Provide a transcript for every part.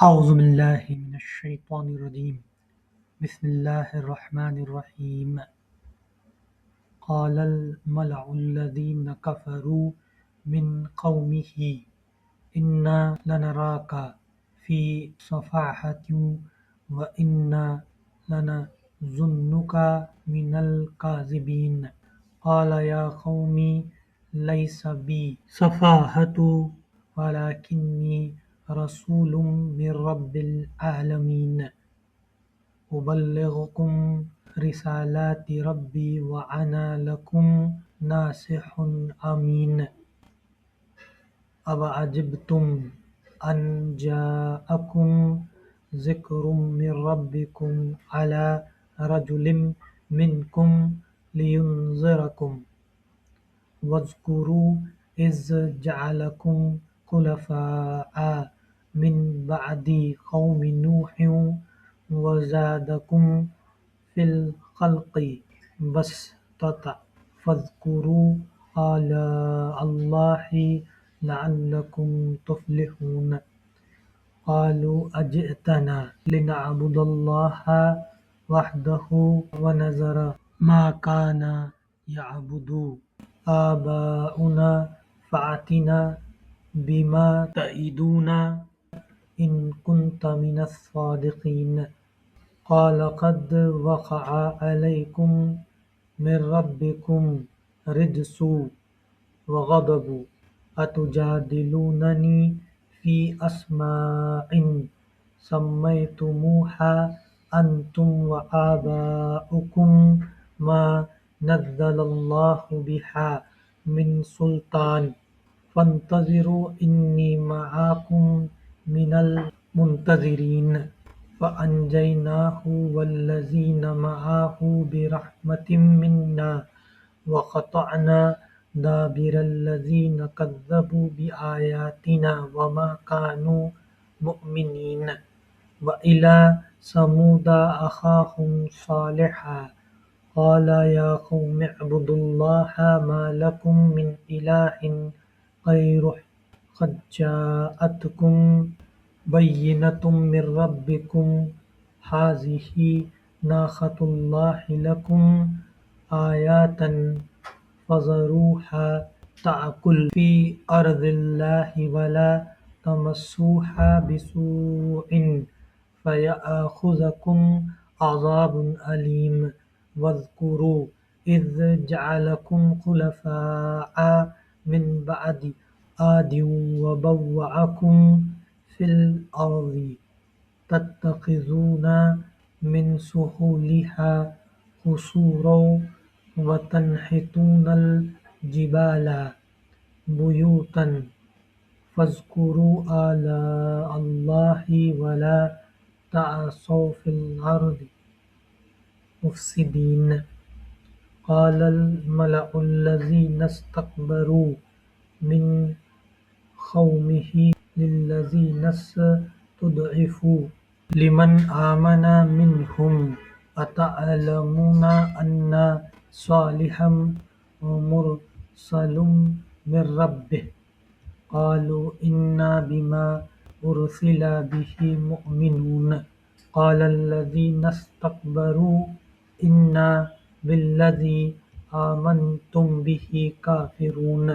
أعوذ بالله من الشيطان الرجيم. بسم الله الرحمن الرحيم. قال الملأ الذين كفروا من قومه إنا لنراك في سفاهة وإنا لنظنك من الكاذبين. قال يا قوم ليس بي سفاهة ولكني رسول من رب العالمين أبلغكم رسالات ربي وأنا لكم ناصح أمين. أوعجبتم أن جاءكم ذكر من ربكم على رجل منكم لينذركم واذكروا إذ جعلكم خلفاء من بعد قوم نوح وزادكم في الخلق بسطة فاذكروا آلاء الله لعلكم تفلحون. قالوا أجئتنا لنعبد الله وحده ونذر ما كان يعبد آباؤنا فأتنا بما تعدنا إن كنت من الصادقين. قال قد وقع عليكم من ربكم رجس وغضب أتجادلونني في أسماء سميتموها أنتم وآباؤكم ما نزل الله بها من سلطان فانتظروا إني معكم من المنتظرين. فأنجيناه والذين معه برحمة منا وقطعنا دابر الذين كذبوا بآياتنا وما كانوا مؤمنين. وإلى ثمود أخاهم صالحا قال يا قوم اعبدوا الله ما لكم من إله غيره قد جاءتكم بينة من ربكم هذه ناقة الله لكم آية فذروها تأكل في أرض الله ولا تمسوها بسوء فيأخذكم عذاب أليم. واذكروا إذ جعلكم خلفاء من بعد عاد وبوأكم في الأرض تتخذون من سهولها قصورا وتنحتون الجبال بيوتا فاذكروا آلاء الله ولا تعثوا في الأرض مفسدين. قال الملأ الذين استكبروا من قومه للذين استضعفوا لمن آمن منهم أتعلمون أن صالحا مرسل من ربه قالوا إنا بما أرسل به مؤمنون. قال الذين استكبروا إنا بالذي آمنتم به كافرون.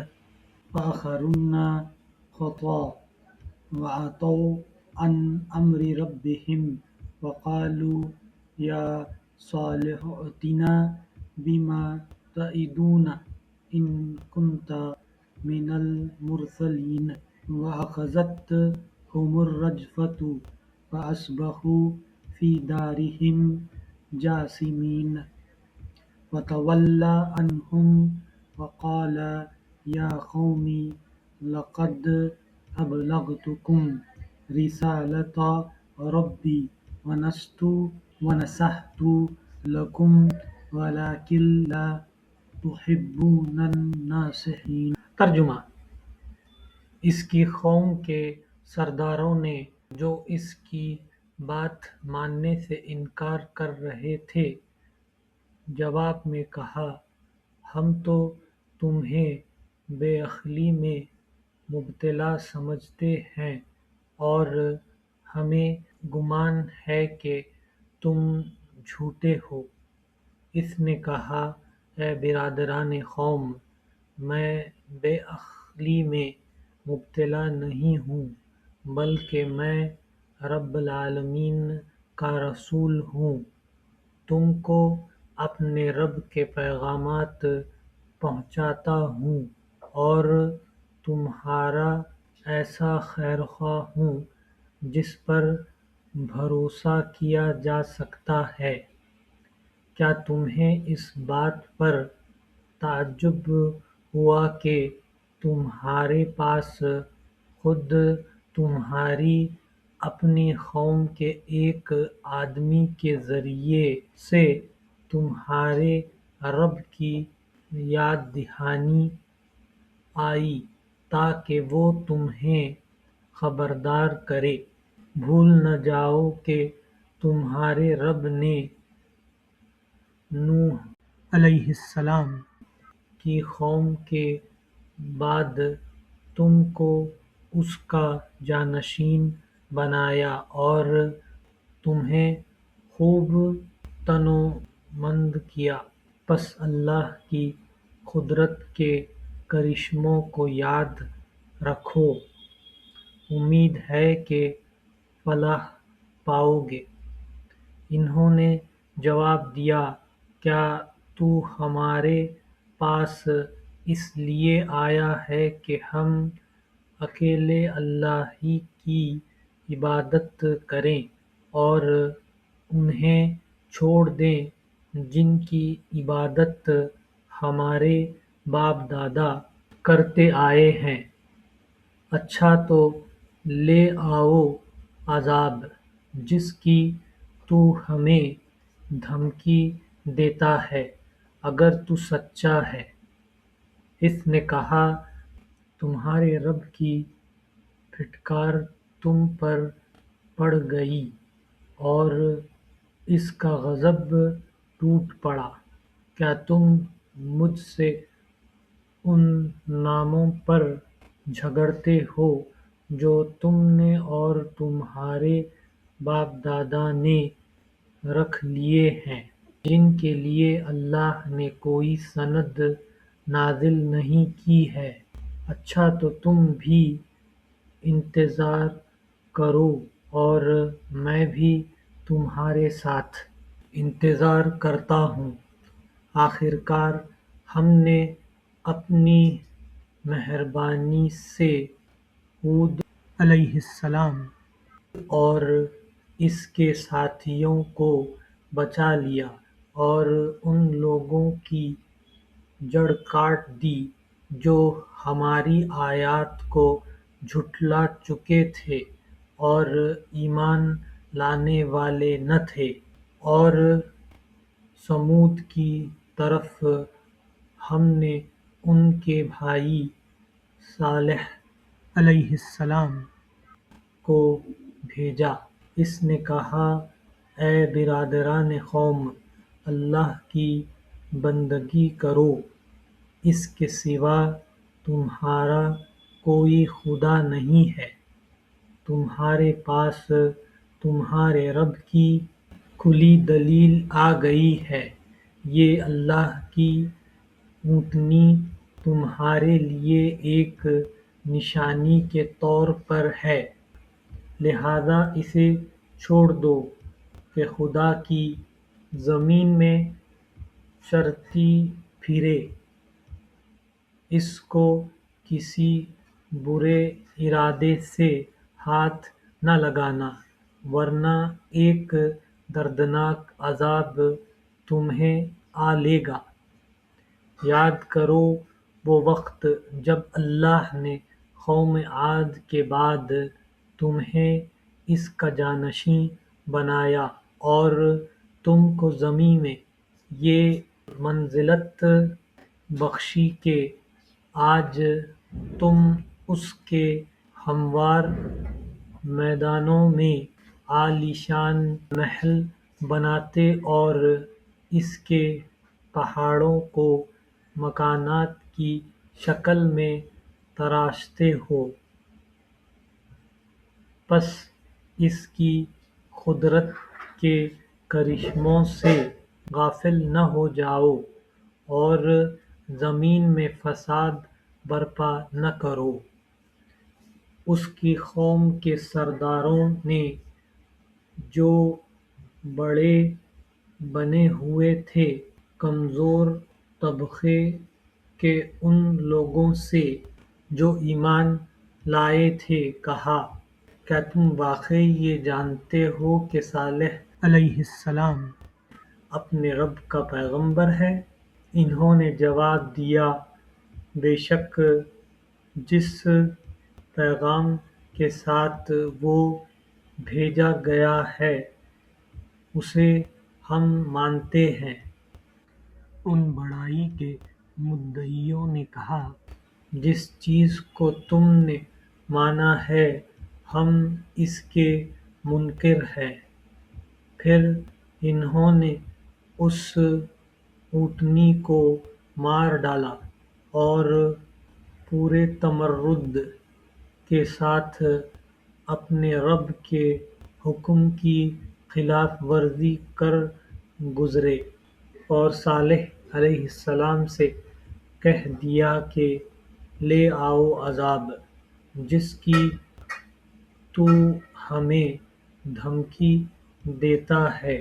فآخرون وعتوا عن أمر ربهم وقالوا يا صالح ائتنا بما تعدنا إن كنت من المرسلين. وأخذتهم الرجفة فأصبحوا في دارهم جاثمين. وتولى عنهم وقال يا قوم لقد أبلغتكم رسالة ربي ونصحت لكم ولكن لا تحبون الناصحين. ترجمہ: اس کی قوم کے سرداروں نے جو اس کی بات ماننے سے انکار کر رہے تھے جواب میں کہا، ہم تو تمہیں بے عقلی میں مبتلا سمجھتے ہیں اور ہمیں گمان ہے کہ تم جھوٹے ہو۔ اس نے کہا، اے برادران قوم، میں بے عقلی میں مبتلا نہیں ہوں، بلکہ میں رب العالمین کا رسول ہوں۔ تم کو اپنے رب کے پیغامات پہنچاتا ہوں اور تمہارا ایسا خیرخواہ ہوں جس پر بھروسہ کیا جا سکتا ہے۔ کیا تمہیں اس بات پر تعجب ہوا کہ تمہارے پاس خود تمہاری اپنی قوم کے ایک آدمی کے ذریعے سے تمہارے رب کی یاد دہانی آئی تاکہ وہ تمہیں خبردار کرے؟ بھول نہ جاؤ کہ تمہارے رب نے نوح علیہ السلام کی قوم کے بعد تم کو اس کا جانشین بنایا اور تمہیں خوب تنومند کیا۔ پس اللہ کی قدرت کے کرشموں کو یاد رکھو، امید ہے کہ فلاح پاؤ گے۔ انہوں نے جواب دیا، کیا تو ہمارے پاس اس لیے آیا ہے کہ ہم اکیلے اللہ ہی کی عبادت کریں اور انہیں چھوڑ دیں جن کی عبادت ہمارے باپ دادا کرتے آئے ہیں؟ اچھا تو لے آؤ عذاب جس کی تو ہمیں دھمکی دیتا ہے اگر تو سچا ہے۔ اس نے کہا، تمہارے رب کی پھٹکار تم پر پڑ گئی اور اس کا غضب ٹوٹ پڑا۔ کیا تم مجھ سے ان ناموں پر جھگڑتے ہو جو تم نے اور تمہارے باپ دادا نے رکھ لیے ہیں، جن کے لیے اللہ نے کوئی سند نازل نہیں کی ہے؟ اچھا تو تم بھی انتظار کرو اور میں بھی تمہارے ساتھ انتظار کرتا ہوں۔ آخرکار ہم نے اپنی مہربانی سے ہود علیہ السلام اور اس کے ساتھیوں کو بچا لیا اور ان لوگوں کی جڑ کاٹ دی جو ہماری آیات کو جھٹلا چکے تھے اور ایمان لانے والے نہ تھے۔ اور ثمود کی طرف ہم نے ان کے بھائی صالح علیہ السلام کو بھیجا۔ اس نے کہا، اے برادران قوم، اللہ کی بندگی کرو، اس کے سوا تمہارا کوئی خدا نہیں ہے۔ تمہارے پاس تمہارے رب کی کھلی دلیل آ گئی ہے، یہ اللہ کی اونٹنی تمہارے لیے ایک نشانی کے طور پر ہے، لہذا اسے چھوڑ دو کہ خدا کی زمین میں چرتی پھرے۔ اس کو کسی برے ارادے سے ہاتھ نہ لگانا ورنہ ایک دردناک عذاب تمہیں آ لے گا۔ یاد کرو وہ وقت جب اللہ نے قوم عاد کے بعد تمہیں اس کا جانشین بنایا اور تم کو زمین میں یہ منزلت بخشی کہ آج تم اس کے ہموار میدانوں میں عالی شان محل بناتے اور اس کے پہاڑوں کو مکانات کی شکل میں تراشتے ہو۔ پس اس کی قدرت کے کرشموں سے غافل نہ ہو جاؤ اور زمین میں فساد برپا نہ کرو۔ اس کی قوم کے سرداروں نے جو بڑے بنے ہوئے تھے کمزور طبقے کے ان لوگوں سے جو ایمان لائے تھے کہا، کیا تم واقعی یہ جانتے ہو کہ صالح علیہ السلام اپنے رب کا پیغمبر ہے؟ انہوں نے جواب دیا، بے شک جس پیغام کے ساتھ وہ بھیجا گیا ہے اسے ہم مانتے ہیں۔ ان بڑائی کے مدعیوں نے کہا، جس چیز کو تم نے مانا ہے ہم اس کے منکر ہیں۔ پھر انہوں نے اس اونٹنی کو مار ڈالا اور پورے تمرد کے ساتھ اپنے رب کے حکم کی خلاف ورزی کر گزرے، اور صالح علیہ السلام سے کہہ دیا کہ لے آؤ عذاب جس کی تو ہمیں دھمکی دیتا ہے،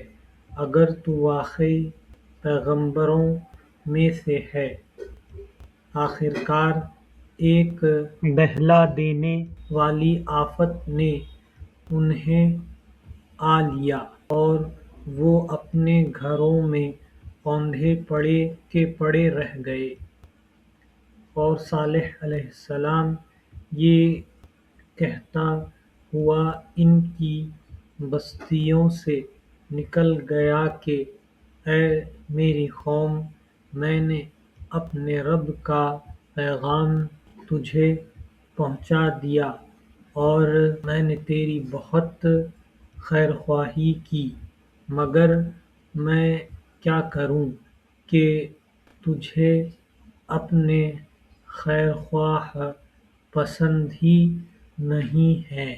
اگر تو واقعی پیغمبروں میں سے ہے۔ آخرکار ایک بہلا دینے والی آفت نے انہیں آ لیا اور وہ اپنے گھروں میں اوندھے پڑے کے پڑے رہ گئے۔ اور صالح علیہ السلام یہ کہتا ہوا ان کی بستیوں سے نکل گیا کہ اے میری قوم، میں نے اپنے رب کا پیغام تجھے پہنچا دیا اور میں نے تیری بہت خیرخواہی کی، مگر میں کیا کروں کہ تجھے اپنے خیرخواہ پسند ہی نہیں ہیں۔